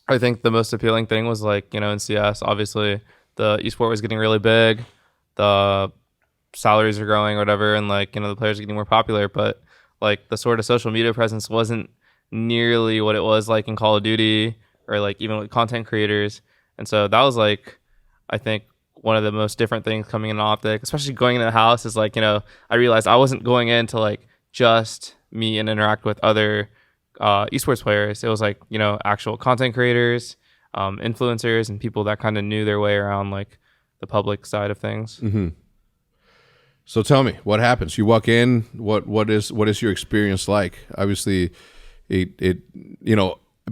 I think the most appealing thing was like, in CS, obviously the esport was getting really big, the salaries are growing or whatever, and like, the players are getting more popular, but like the sort of social media presence wasn't nearly what it was like in Call of Duty or like even with content creators. And so that was like, I think one of the most different things coming in OpTic, especially going into the house, is like, I realized I wasn't going in to like just meet and interact with other esports players. It was like, actual content creators, influencers, and people that kind of knew their way around like the public side of things. Mm-hmm. So tell me, what happens? You walk in. What is your experience like? Obviously, it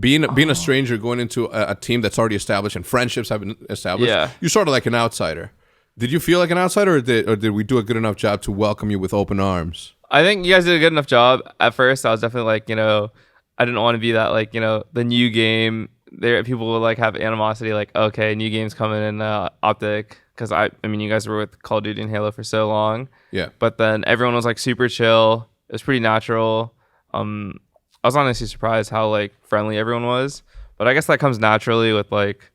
being a stranger going into a team that's already established and friendships have been established. Yeah. You're sort of like an outsider. Did you feel like an outsider, or did we do a good enough job to welcome you with open arms? I think you guys did a good enough job. At first, I was definitely like, I didn't want to be that like, the new game. There, people would like have animosity, like, okay, new game's coming in OpTic, because I mean, you guys were with Call of Duty and Halo for so long. Yeah. But then everyone was like super chill. It was pretty natural. I was honestly surprised how like friendly everyone was. But I guess that comes naturally with like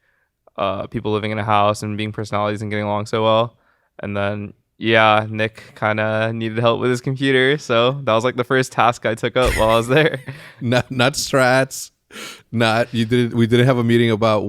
people living in a house and being personalities and getting along so well. And then yeah, Nick kind of needed help with his computer, so that was like the first task I took up while I was there. not strats. We didn't have a meeting about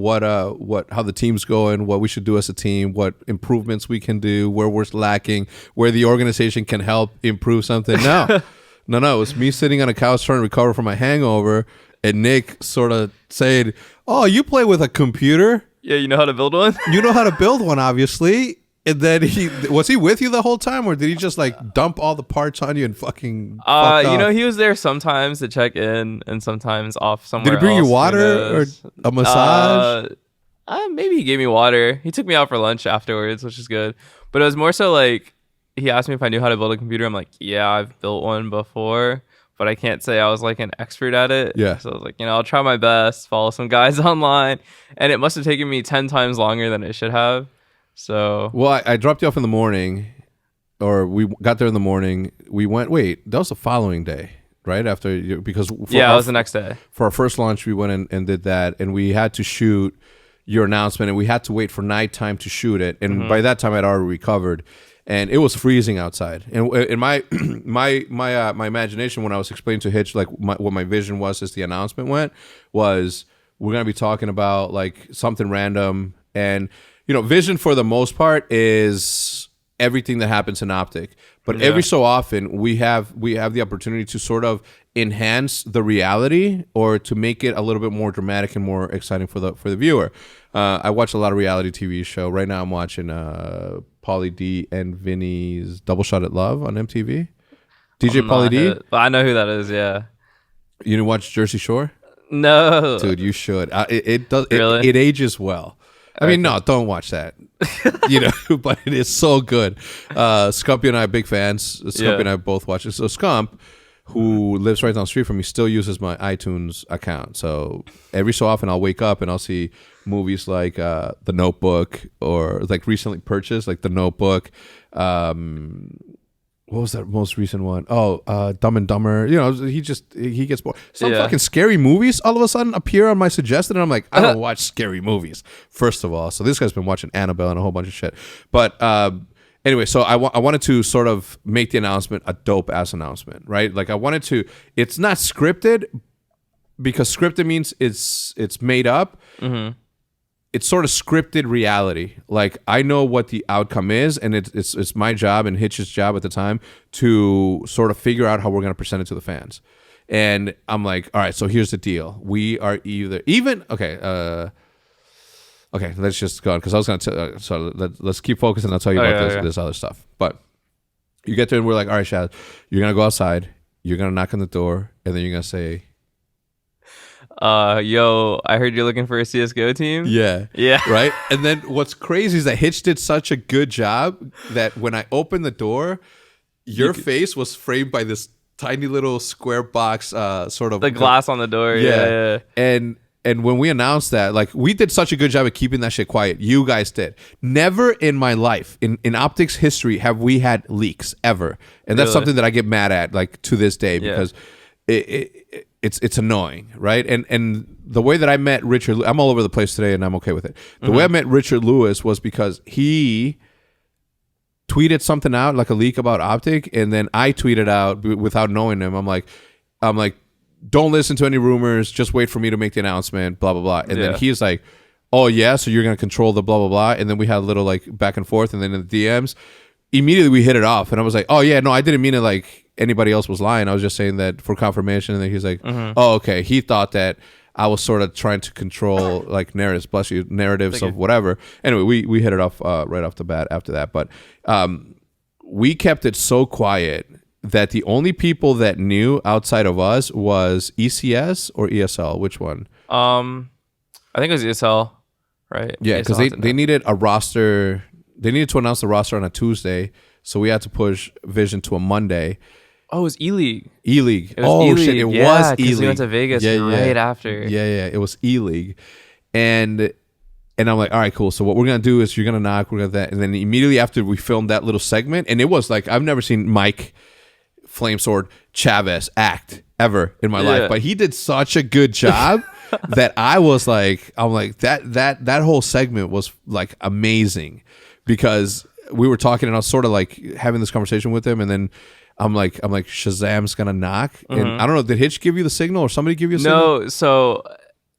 how the team's going, what we should do as a team, what improvements we can do, where we're lacking, where the organization can help improve something. No. No, it was me sitting on a couch trying to recover from my hangover, and Nick sort of said, "Oh, you play with a computer? Yeah, you know how to build one? You know how to build one, obviously." And then was he with you the whole time, or did he just like dump all the parts on you and fucking? He was there sometimes to check in and sometimes off somewhere. Did he bring else, you water or a massage? Maybe he gave me water. He took me out for lunch afterwards, which is good. But it was more so like he asked me if I knew how to build a computer. I'm like, yeah, I've built one before, but I can't say I was like an expert at it. Yeah. So I was like, I'll try my best, follow some guys online, and it must have taken me 10 times longer than it should have. So well, I dropped you off in the morning, or we got there in the morning. We went. Wait, that was the following day, right? After you, because it was the next day for our first launch. We went and did that, and we had to shoot your announcement, and we had to wait for nighttime to shoot it. And by that time, I'd already recovered, and it was freezing outside. And in my imagination, when I was explaining to Hitch like what my vision was as the announcement went, was we're gonna be talking about like something random. And vision for the most part is everything that happens in OpTic, but every so often we have the opportunity to sort of enhance the reality or to make it a little bit more dramatic and more exciting for the viewer. I watch a lot of reality TV show. Right now I'm watching Pauly D and Vinny's Double Shot at Love on MTV. DJ Pauly D? I know who that is, yeah. You didn't watch Jersey Shore? No. Dude, you should. It does. Really? It ages well. I mean, no, don't watch that. But it is so good. Scumpy and I are big fans. Scumpy and I both watch it. So Scump, who lives right down the street from me, still uses my iTunes account. So every so often I'll wake up and I'll see movies like The Notebook, or like recently purchased, like The Notebook. What was that most recent one? Oh, Dumb and Dumber. He gets bored. Some fucking scary movies all of a sudden appear on my suggested, and I'm like, I don't watch scary movies, first of all. So this guy's been watching Annabelle and a whole bunch of shit. But anyway, so I wanted to sort of make the announcement a dope-ass announcement, right? Like I wanted to, it's not scripted, because scripted means it's made up. Mm-hmm. It's sort of scripted reality. Like I know what the outcome is, and it's my job and Hitch's job at the time to sort of figure out how we're going to present it to the fans. And I'm like, all right, so here's the deal. We are okay, let's just go on, because I was going to let's keep focusing. I'll tell you about this other stuff. But you get there and we're like, all right, Shad, you're going to go outside, you're going to knock on the door, and then you're going to say, yo, I heard you're looking for a CSGO team. Yeah. Right. And then what's crazy is that Hitch did such a good job that when I opened the door, your face was framed by this tiny little square box, sort of the glass on the door. Yeah. And when we announced that, like, we did such a good job of keeping that shit quiet. You guys did. Never in my life, in OpTic's history, have we had leaks ever. And that's something that I get mad at, like, to this day, because it's annoying, right? And the way that I met Richard, I'm all over the place today, and I'm okay with it. The way I met Richard Lewis was because he tweeted something out, like a leak about OpTic, and then I tweeted out without knowing him. I'm like, don't listen to any rumors. Just wait for me to make the announcement. Blah blah blah. And then he's like, oh yeah, so you're gonna control the blah blah blah. And then we had a little like back and forth, and then in the DMs, immediately we hit it off, and I was like, oh yeah, no, I didn't mean it like anybody else was lying. I was just saying that for confirmation. And then he's like, oh okay, he thought that I was sort of trying to control like narratives, bless you, narratives of whatever. Anyway, we hit it off right off the bat after that, but we kept it so quiet that the only people that knew outside of us was ECS or ESL. Which one? I think it was ESL, right? Yeah, because they needed a roster. They needed to announce the roster on a Tuesday, so we had to push Vision to a Monday. Oh, it was E-League. E-League. Oh, E-League. Shit, it was E-League. We went to Vegas right after. Yeah. It was E-League. And I'm like, all right, cool. So what we're going to do is you're going to knock, we're going to that. And then immediately after we filmed that little segment, and it was like, I've never seen Mike Flamesword Chavez act ever in my life, but he did such a good job that I'm like, that whole segment was like amazing, because we were talking and I was sort of like having this conversation with him, and then I'm like ShahZaM's gonna knock, and I don't know, did Hitch give you the signal or somebody give you a signal? No, so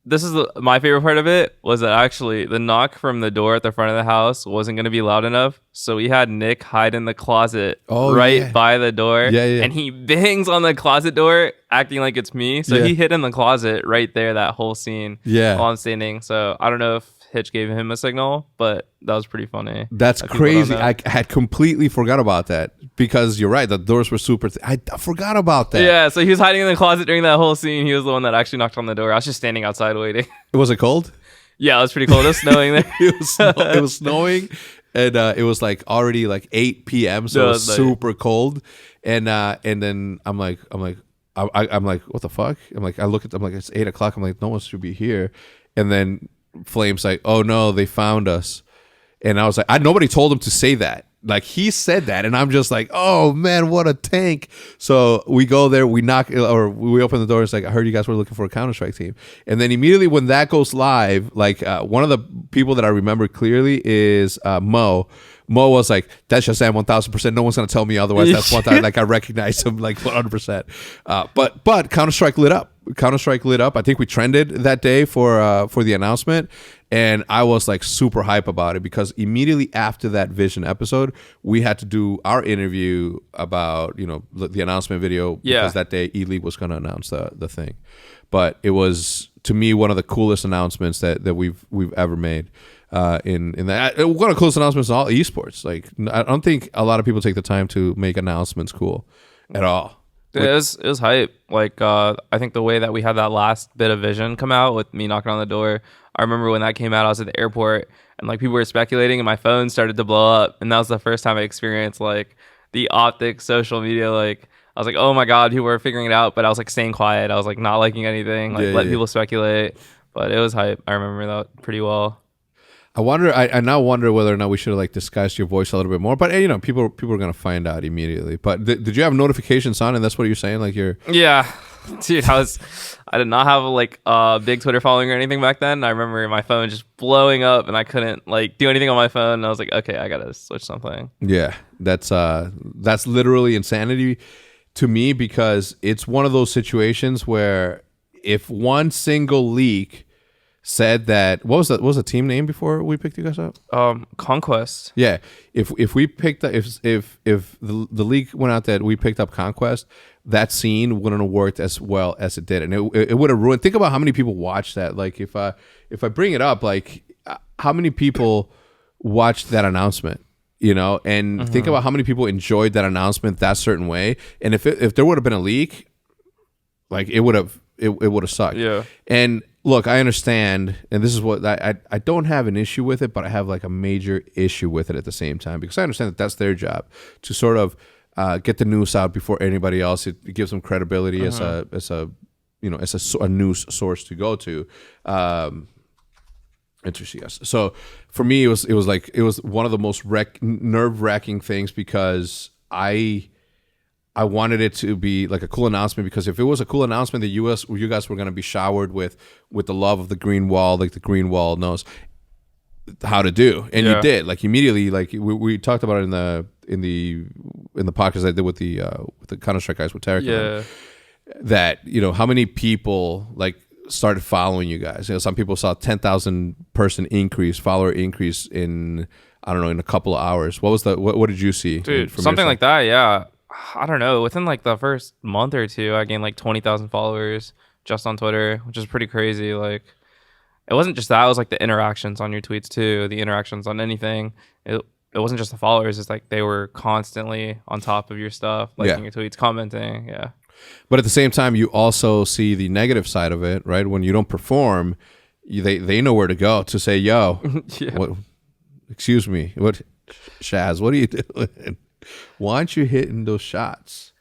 this is my favorite part of it was that actually the knock from the door at the front of the house wasn't going to be loud enough, so we had Nick hide in the closet by the door, and he bangs on the closet door acting like it's me, so he hid in the closet right there that whole scene while I'm standing. So I don't know if Hitch gave him a signal, but that was pretty funny. That's crazy. I had completely forgot about that, because you're right, the doors were super I forgot about that. Yeah, so he was hiding in the closet during that whole scene. He was the one that actually knocked on the door. I was just standing outside waiting. Was it cold? Yeah, it was pretty cold. It was snowing there. It was snowing, and it was like already like 8 p.m. so it was super cold, and then I'm like what the fuck? I'm like it's 8 o'clock. I'm like, no one should be here. And then Flame's like, oh no, they found us. And I was like, nobody told him to say that. Like, he said that, and I'm just like, oh man, what a tank. So we go there, we knock, or we open the door. It's like, I heard you guys were looking for a Counter-Strike team. And then immediately when that goes live, like one of the people that I remember clearly is Mo. Mo was like, that's ShahZaM 1000%. No one's gonna tell me otherwise. That's 1000. Like, I recognize him like 100%. But Counter-Strike lit up. Counter-Strike lit up. I think we trended that day for the announcement, and I was like super hype about it, because immediately after that Vision episode, we had to do our interview about, you know, the announcement video, because that day E-League was going to announce the thing. But it was, to me, one of the coolest announcements that we've ever made. In that, one of the coolest announcements in all esports. Like, I don't think a lot of people take the time to make announcements cool at all. It was hype. Like, I think the way that we had that last bit of Vision come out with me knocking on the door, I remember when that came out, I was at the airport, and like people were speculating, and my phone started to blow up, and that was the first time I experienced like the OpTic social media. Like, I was like, oh my god, people were figuring it out, but I was like staying quiet. I was like not liking anything, like let people speculate. But it was hype. I remember that pretty well. I now wonder whether or not we should have like disguised your voice a little bit more. But you know, people are gonna find out immediately. But did you have notifications on, and that's what you're saying? Like, you're dude, I did not have like a big Twitter following or anything back then. I remember my phone just blowing up, and I couldn't like do anything on my phone. And I was like, okay, I gotta switch something. Yeah, that's literally insanity to me, because it's one of those situations where if one single leak said that, what was the team name before we picked you guys up? Conquest. Yeah, if we picked up, if the leak went out that we picked up Conquest, that scene wouldn't have worked as well as it did, and it would have ruined. Think about how many people watched that. Like, if I bring it up, like how many people watched that announcement, you know, and think about how many people enjoyed that announcement that certain way, and if there would have been a leak, like it would have sucked. Yeah, and look, I understand, and this is what I don't have an issue with it, but I have like a major issue with it at the same time, because I understand that that's their job to sort of get the news out before anybody else. It gives them credibility as a news source to go to. Interesting. Yes. So for me, it was one of the most nerve-wracking things, because I I wanted it to be like a cool announcement, because if it was a cool announcement, you guys were going to be showered with the love of the green wall, like the green wall knows how to do, and you did, like, immediately. Like we talked about it in the podcast I did with the Counter-Strike guys with Tarek. Yeah. That, you know, how many people like started following you guys. You know, some people saw 10,000 person follower increase in, I don't know, in a couple of hours. What did you see? Dude, something like that, yeah. I don't know. Within like the first month or two, I gained like 20,000 followers just on Twitter, which is pretty crazy. Like, it wasn't just that; it was like the interactions on your tweets too, the interactions on anything. It wasn't just the followers; it's like they were constantly on top of your stuff, liking your tweets, commenting. Yeah. But at the same time, you also see the negative side of it, right? When you don't perform, they know where to go to say, "Yo, what? Excuse me, what, Shaz? What are you doing? Why aren't you hitting those shots?"